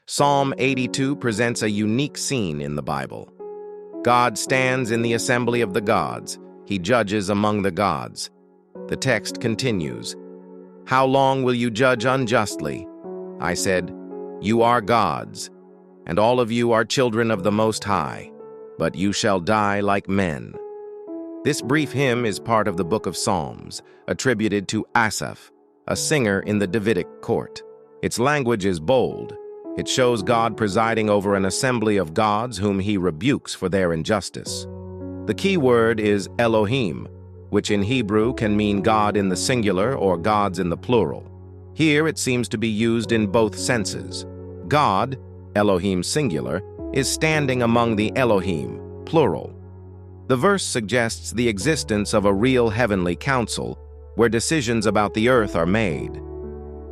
Psalm 82 presents a unique scene in the Bible. God stands in the assembly of the gods. He judges among the gods. The text continues, "How long will you judge unjustly?" I said, "You are gods, and all of you are children of the Most High, but you shall die like men." This brief hymn is part of the Book of Psalms, attributed to Asaph, a singer in the Davidic court. Its language is bold. It shows God presiding over an assembly of gods whom he rebukes for their injustice. The key word is Elohim, which in Hebrew can mean God in the singular or gods in the plural. Here it seems to be used in both senses. God, Elohim singular, is standing among the Elohim, plural. The verse suggests the existence of a real heavenly council where decisions about the earth are made.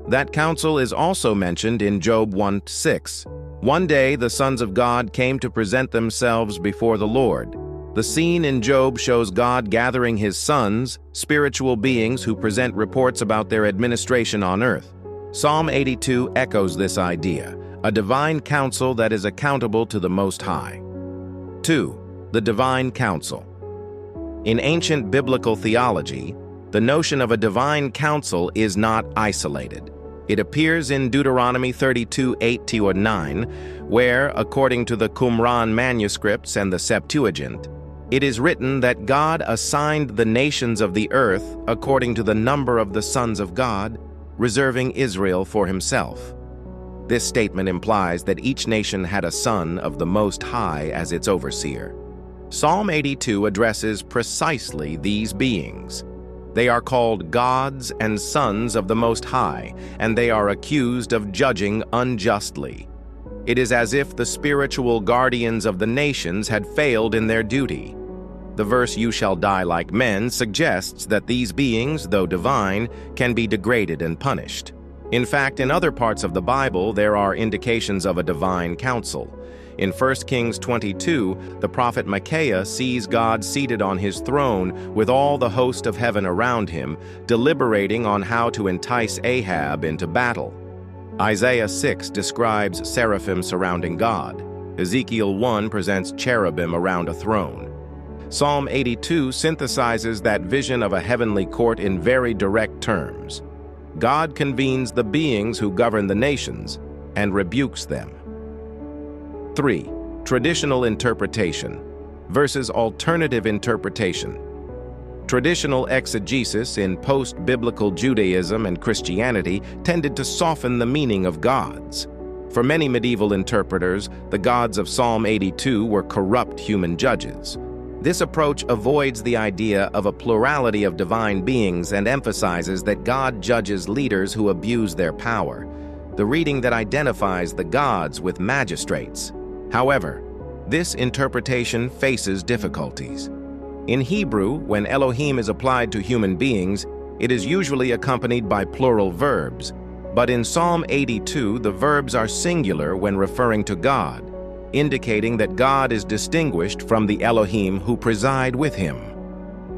That council is also mentioned in Job 1:6. One day the sons of God came to present themselves before the Lord. The scene in Job shows God gathering his sons, spiritual beings who present reports about their administration on earth. Psalm 82 echoes this idea, a divine council that is accountable to the Most High. 2. The divine council. In ancient biblical theology, the notion of a divine council is not isolated. It appears in Deuteronomy 32:8-9, where, according to the Qumran manuscripts and the Septuagint, it is written that God assigned the nations of the earth according to the number of the sons of God, reserving Israel for himself. This statement implies that each nation had a son of the Most High as its overseer. Psalm 82 addresses precisely these beings. They are called gods and sons of the Most High, and they are accused of judging unjustly. It is as if the spiritual guardians of the nations had failed in their duty. The verse, "You shall die like men," suggests that these beings, though divine, can be degraded and punished. In fact, in other parts of the Bible, there are indications of a divine council. In 1 Kings 22, the prophet Micaiah sees God seated on his throne with all the host of heaven around him, deliberating on how to entice Ahab into battle. Isaiah 6 describes seraphim surrounding God. Ezekiel 1 presents cherubim around a throne. Psalm 82 synthesizes that vision of a heavenly court in very direct terms. God convenes the beings who govern the nations and rebukes them. 3. Traditional interpretation versus alternative interpretation. Traditional exegesis in post-biblical Judaism and Christianity tended to soften the meaning of gods. For many medieval interpreters, the gods of Psalm 82 were corrupt human judges. This approach avoids the idea of a plurality of divine beings and emphasizes that God judges leaders who abuse their power, the reading that identifies the gods with magistrates. However, this interpretation faces difficulties. In Hebrew, when Elohim is applied to human beings, it is usually accompanied by plural verbs, but in Psalm 82, the verbs are singular when referring to God, indicating that God is distinguished from the Elohim who preside with him.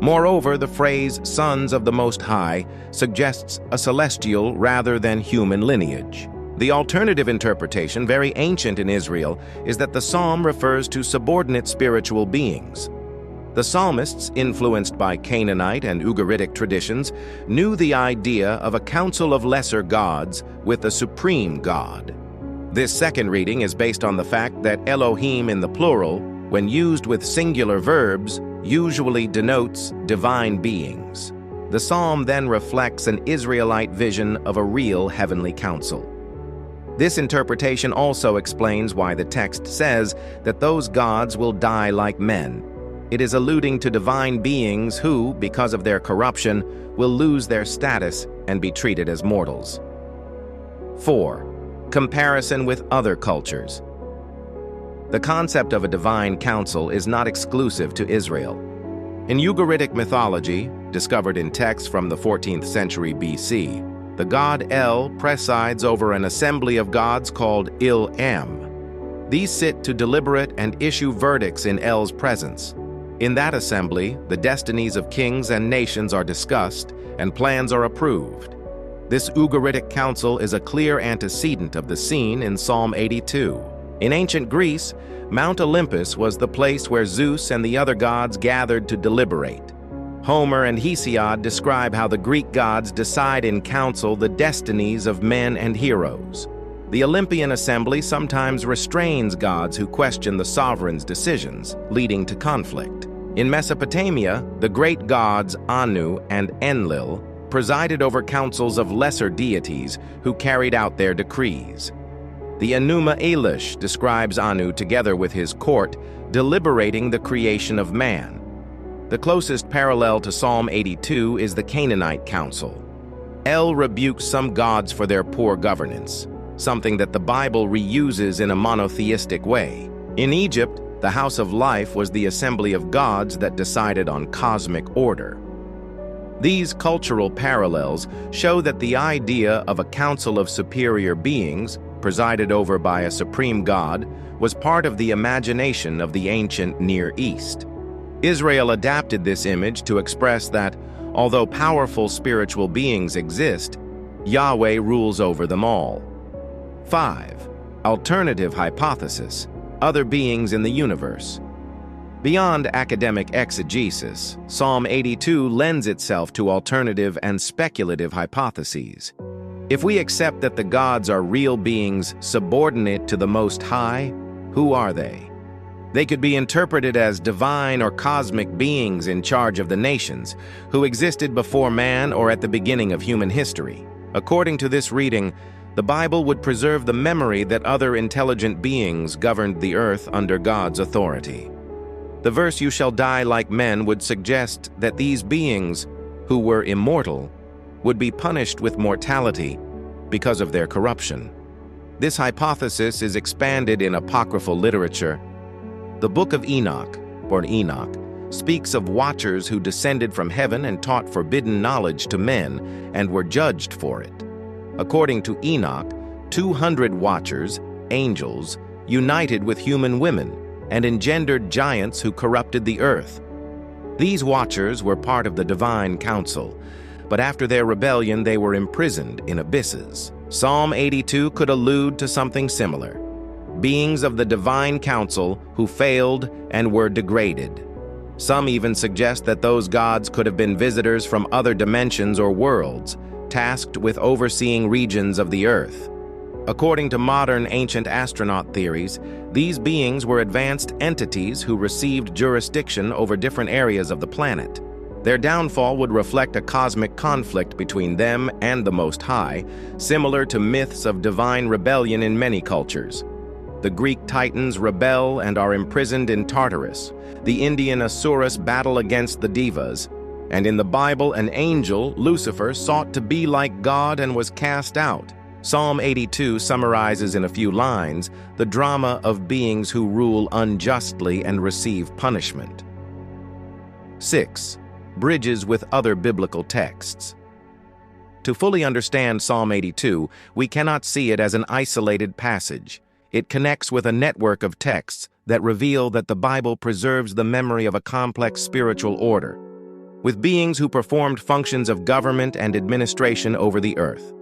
Moreover, the phrase "sons of the Most High" suggests a celestial rather than human lineage. The alternative interpretation, very ancient in Israel, is that the psalm refers to subordinate spiritual beings. The psalmists, influenced by Canaanite and Ugaritic traditions, knew the idea of a council of lesser gods with a supreme God. This second reading is based on the fact that Elohim in the plural, when used with singular verbs, usually denotes divine beings. The psalm then reflects an Israelite vision of a real heavenly council. This interpretation also explains why the text says that those gods will die like men. It is alluding to divine beings who, because of their corruption, will lose their status and be treated as mortals. 4. Comparison with other cultures. The concept of a divine council is not exclusive to Israel. In Ugaritic mythology, discovered in texts from the 14th century BC, the god El presides over an assembly of gods called Il-Am. These sit to deliberate and issue verdicts in El's presence. In that assembly, the destinies of kings and nations are discussed, and plans are approved. This Ugaritic council is a clear antecedent of the scene in Psalm 82. In ancient Greece, Mount Olympus was the place where Zeus and the other gods gathered to deliberate. Homer and Hesiod describe how the Greek gods decide in council the destinies of men and heroes. The Olympian assembly sometimes restrains gods who question the sovereign's decisions, leading to conflict. In Mesopotamia, the great gods Anu and Enlil presided over councils of lesser deities who carried out their decrees. The Enuma Elish describes Anu together with his court deliberating the creation of man. The closest parallel to Psalm 82 is the Canaanite Council. El rebukes some gods for their poor governance, something that the Bible reuses in a monotheistic way. In Egypt, the House of Life was the assembly of gods that decided on cosmic order. These cultural parallels show that the idea of a council of superior beings, presided over by a supreme god, was part of the imagination of the ancient Near East. Israel adapted this image to express that, although powerful spiritual beings exist, Yahweh rules over them all. 5. Alternative hypothesis: other beings in the universe. Beyond academic exegesis, Psalm 82 lends itself to alternative and speculative hypotheses. If we accept that the gods are real beings subordinate to the Most High, who are they? They could be interpreted as divine or cosmic beings in charge of the nations, who existed before man or at the beginning of human history. According to this reading, the Bible would preserve the memory that other intelligent beings governed the earth under God's authority. The verse, "You shall die like men," would suggest that these beings, who were immortal, would be punished with mortality because of their corruption. This hypothesis is expanded in apocryphal literature. The Book of Enoch, or Enoch, speaks of watchers who descended from heaven and taught forbidden knowledge to men and were judged for it. According to Enoch, 200 watchers, angels, united with human women and engendered giants who corrupted the earth. These watchers were part of the divine council, but after their rebellion they were imprisoned in abysses. Psalm 82 could allude to something similar: beings of the divine council who failed and were degraded. Some even suggest that those gods could have been visitors from other dimensions or worlds, tasked with overseeing regions of the earth. According to modern ancient astronaut theories, these beings were advanced entities who received jurisdiction over different areas of the planet. Their downfall would reflect a cosmic conflict between them and the Most High, similar to myths of divine rebellion in many cultures. The Greek Titans rebel and are imprisoned in Tartarus. The Indian Asuras battle against the Devas. And in the Bible, an angel, Lucifer, sought to be like God and was cast out. Psalm 82 summarizes in a few lines the drama of beings who rule unjustly and receive punishment. 6. Bridges with other biblical texts. To fully understand Psalm 82, we cannot see it as an isolated passage. It connects with a network of texts that reveal that the Bible preserves the memory of a complex spiritual order, with beings who performed functions of government and administration over the earth.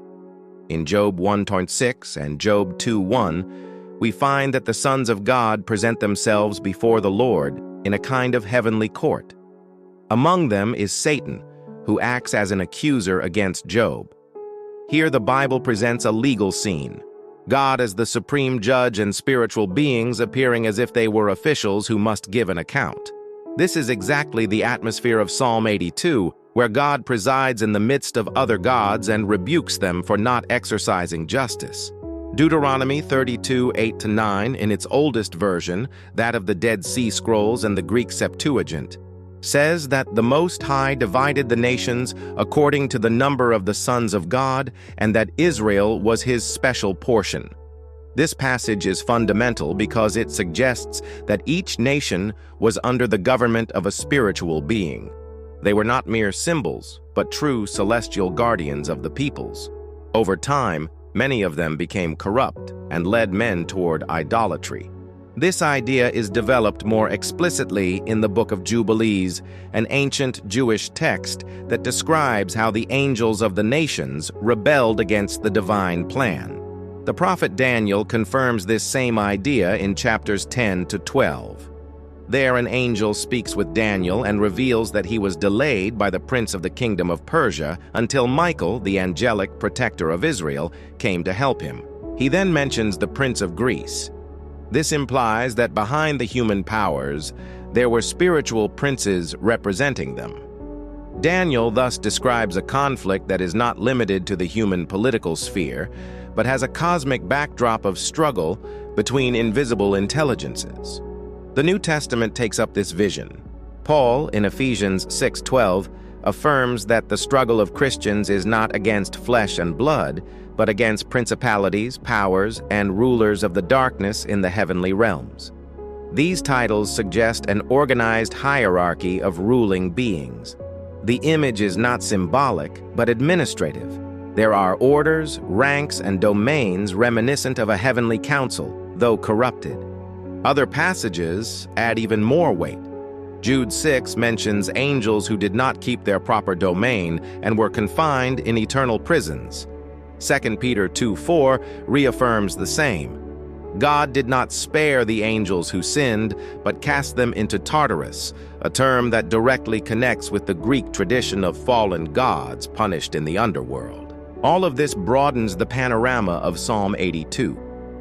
In Job 1:6 and Job 2:1, we find that the sons of God present themselves before the Lord in a kind of heavenly court. Among them is Satan, who acts as an accuser against Job. Here the Bible presents a legal scene. God as the supreme judge and spiritual beings appearing as if they were officials who must give an account. This is exactly the atmosphere of Psalm 82, where God presides in the midst of other gods and rebukes them for not exercising justice. Deuteronomy 32:8-9, in its oldest version, that of the Dead Sea Scrolls and the Greek Septuagint, says that the Most High divided the nations according to the number of the sons of God, and that Israel was his special portion. This passage is fundamental because it suggests that each nation was under the government of a spiritual being. They were not mere symbols, but true celestial guardians of the peoples. Over time, many of them became corrupt and led men toward idolatry. This idea is developed more explicitly in the Book of Jubilees, an ancient Jewish text that describes how the angels of the nations rebelled against the divine plan. The prophet Daniel confirms this same idea in chapters 10 to 12. There, an angel speaks with Daniel and reveals that he was delayed by the prince of the kingdom of Persia until Michael, the angelic protector of Israel, came to help him. He then mentions the prince of Greece. This implies that behind the human powers, there were spiritual princes representing them. Daniel thus describes a conflict that is not limited to the human political sphere, but has a cosmic backdrop of struggle between invisible intelligences. The New Testament takes up this vision. Paul, in Ephesians 6:12, affirms that the struggle of Christians is not against flesh and blood, but against principalities, powers, and rulers of the darkness in the heavenly realms. These titles suggest an organized hierarchy of ruling beings. The image is not symbolic, but administrative. There are orders, ranks, and domains reminiscent of a heavenly council, though corrupted. Other passages add even more weight. Jude 6 mentions angels who did not keep their proper domain and were confined in eternal prisons. 2 Peter 2:4 reaffirms the same. God did not spare the angels who sinned, but cast them into Tartarus, a term that directly connects with the Greek tradition of fallen gods punished in the underworld. All of this broadens the panorama of Psalm 82.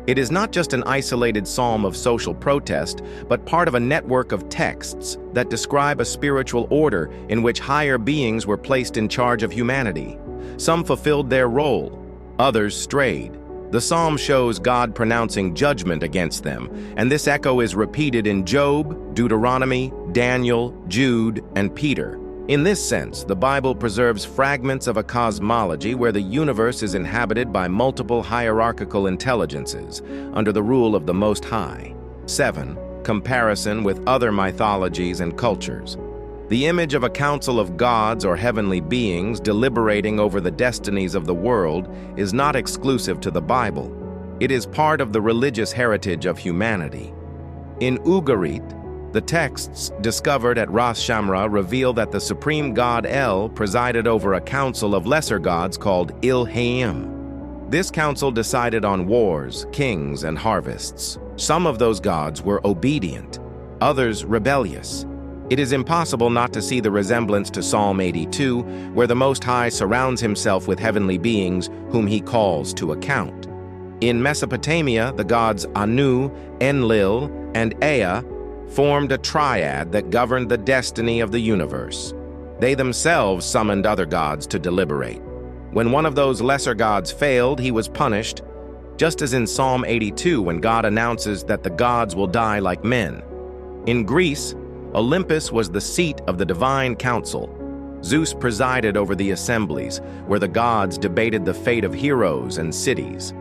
It is not just an isolated psalm of social protest, but part of a network of texts that describe a spiritual order in which higher beings were placed in charge of humanity. Some fulfilled their role, others strayed. The psalm shows God pronouncing judgment against them, and this echo is repeated in Job, Deuteronomy, Daniel, Jude, and Peter. In this sense, the Bible preserves fragments of a cosmology where the universe is inhabited by multiple hierarchical intelligences under the rule of the Most High. 7. Comparison with other mythologies and cultures. The image of a council of gods or heavenly beings deliberating over the destinies of the world is not exclusive to the Bible. It is part of the religious heritage of humanity. In Ugarit, the texts discovered at Ras Shamra reveal that the supreme god El presided over a council of lesser gods called Il-Hayim. This council decided on wars, kings, and harvests. Some of those gods were obedient, others rebellious. It is impossible not to see the resemblance to Psalm 82, where the Most High surrounds himself with heavenly beings whom he calls to account. In Mesopotamia, the gods Anu, Enlil, and Ea formed a triad that governed the destiny of the universe. They themselves summoned other gods to deliberate. When one of those lesser gods failed, he was punished, just as in Psalm 82 when God announces that the gods will die like men. In Greece, Olympus was the seat of the divine council. Zeus presided over the assemblies, where the gods debated the fate of heroes and cities.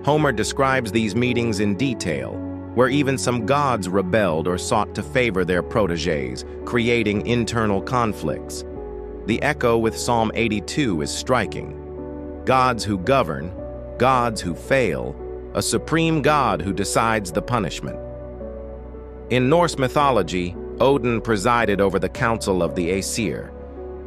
Homer describes these meetings in detail, where even some gods rebelled or sought to favor their protégés, creating internal conflicts. The echo with Psalm 82 is striking. Gods who govern, gods who fail, a supreme God who decides the punishment. In Norse mythology, Odin presided over the council of the Aesir.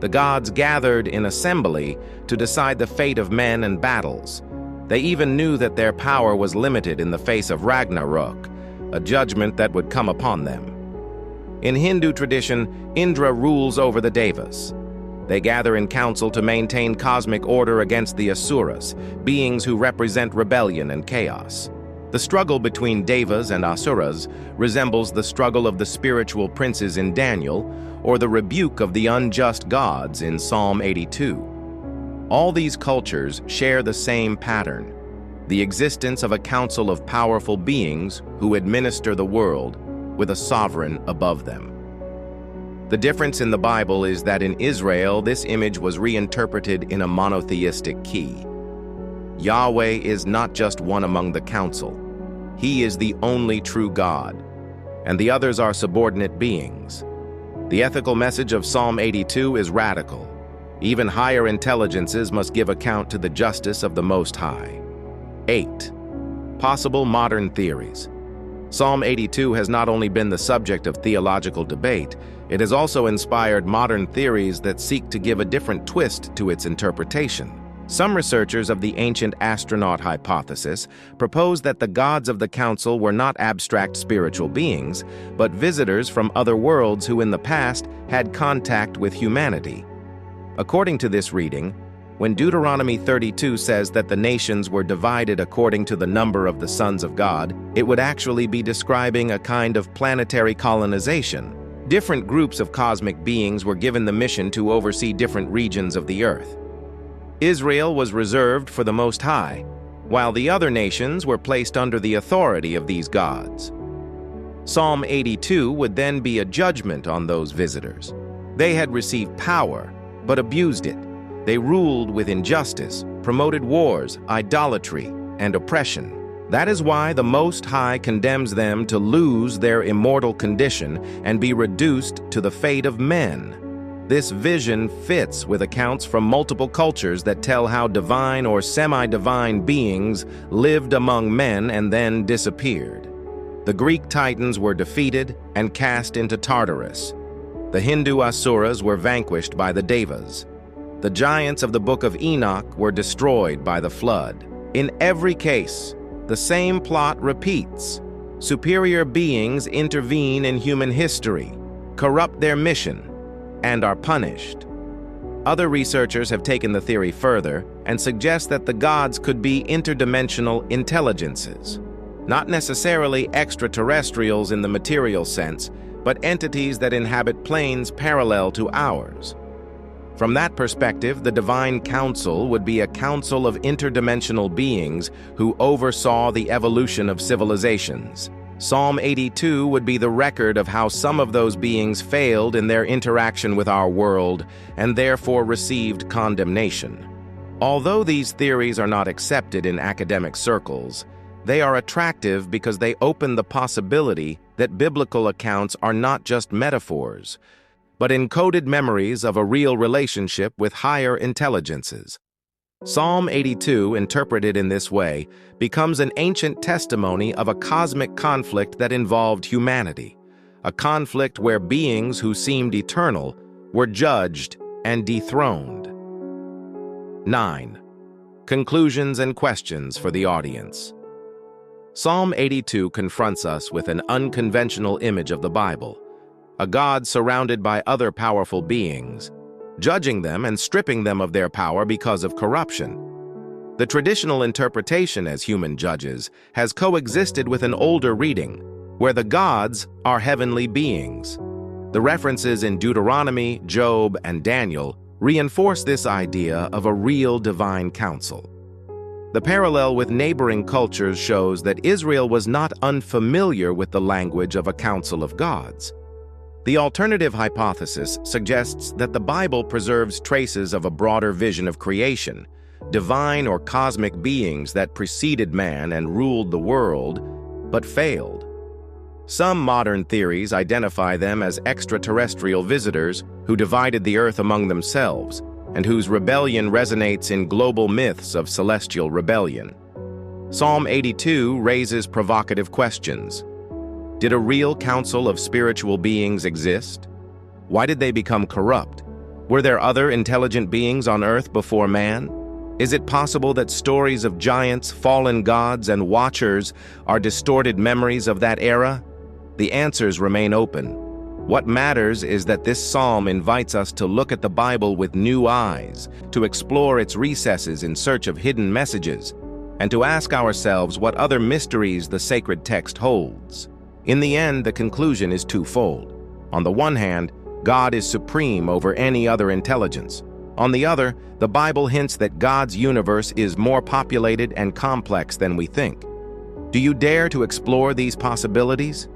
The gods gathered in assembly to decide the fate of men and battles. They even knew that their power was limited in the face of Ragnarok, a judgment that would come upon them. In Hindu tradition, Indra rules over the Devas. They gather in council to maintain cosmic order against the Asuras, beings who represent rebellion and chaos. The struggle between Devas and Asuras resembles the struggle of the spiritual princes in Daniel, or the rebuke of the unjust gods in Psalm 82. All these cultures share the same pattern: the existence of a council of powerful beings who administer the world with a sovereign above them. The difference in the Bible is that in Israel, this image was reinterpreted in a monotheistic key. Yahweh is not just one among the council. He is the only true God, and the others are subordinate beings. The ethical message of Psalm 82 is radical. Even higher intelligences must give account to the justice of the Most High. 8. Possible modern theories. Psalm 82 has not only been the subject of theological debate, it has also inspired modern theories that seek to give a different twist to its interpretation. Some researchers of the ancient astronaut hypothesis propose that the gods of the council were not abstract spiritual beings, but visitors from other worlds who in the past had contact with humanity. According to this reading, when Deuteronomy 32 says that the nations were divided according to the number of the sons of God, it would actually be describing a kind of planetary colonization. Different groups of cosmic beings were given the mission to oversee different regions of the earth. Israel was reserved for the Most High, while the other nations were placed under the authority of these gods. Psalm 82 would then be a judgment on those visitors. They had received power, but abused it. They ruled with injustice, promoted wars, idolatry, and oppression. That is why the Most High condemns them to lose their immortal condition and be reduced to the fate of men. This vision fits with accounts from multiple cultures that tell how divine or semi-divine beings lived among men and then disappeared. The Greek Titans were defeated and cast into Tartarus. The Hindu Asuras were vanquished by the Devas. The giants of the Book of Enoch were destroyed by the flood. In every case, the same plot repeats. Superior beings intervene in human history, corrupt their mission, and are punished. Other researchers have taken the theory further and suggest that the gods could be interdimensional intelligences, not necessarily extraterrestrials in the material sense, but entities that inhabit planes parallel to ours. From that perspective, the divine council would be a council of interdimensional beings who oversaw the evolution of civilizations. Psalm 82 would be the record of how some of those beings failed in their interaction with our world and therefore received condemnation. Although these theories are not accepted in academic circles, they are attractive because they open the possibility that biblical accounts are not just metaphors, but encoded memories of a real relationship with higher intelligences. Psalm 82, interpreted in this way, becomes an ancient testimony of a cosmic conflict that involved humanity, a conflict where beings who seemed eternal were judged and dethroned. 9. Conclusions and questions for the audience. Psalm 82 confronts us with an unconventional image of the Bible, a God surrounded by other powerful beings, judging them and stripping them of their power because of corruption. The traditional interpretation as human judges has coexisted with an older reading, where the gods are heavenly beings. The references in Deuteronomy, Job, and Daniel reinforce this idea of a real divine council. The parallel with neighboring cultures shows that Israel was not unfamiliar with the language of a council of gods. The alternative hypothesis suggests that the Bible preserves traces of a broader vision of creation, divine or cosmic beings that preceded man and ruled the world, but failed. Some modern theories identify them as extraterrestrial visitors who divided the earth among themselves, and whose rebellion resonates in global myths of celestial rebellion. Psalm 82 raises provocative questions. Did a real council of spiritual beings exist? Why did they become corrupt? Were there other intelligent beings on earth before man? Is it possible that stories of giants, fallen gods, and watchers are distorted memories of that era? The answers remain open. What matters is that this psalm invites us to look at the Bible with new eyes, to explore its recesses in search of hidden messages, and to ask ourselves what other mysteries the sacred text holds. In the end, the conclusion is twofold. On the one hand, God is supreme over any other intelligence. On the other, the Bible hints that God's universe is more populated and complex than we think. Do you dare to explore these possibilities?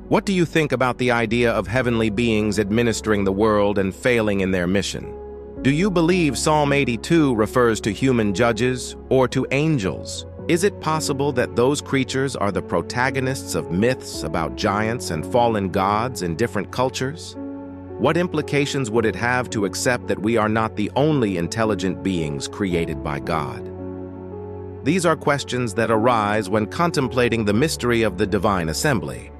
What do you think about the idea of heavenly beings administering the world and failing in their mission? Do you believe Psalm 82 refers to human judges or to angels? Is it possible that those creatures are the protagonists of myths about giants and fallen gods in different cultures? What implications would it have to accept that we are not the only intelligent beings created by God? These are questions that arise when contemplating the mystery of the divine assembly.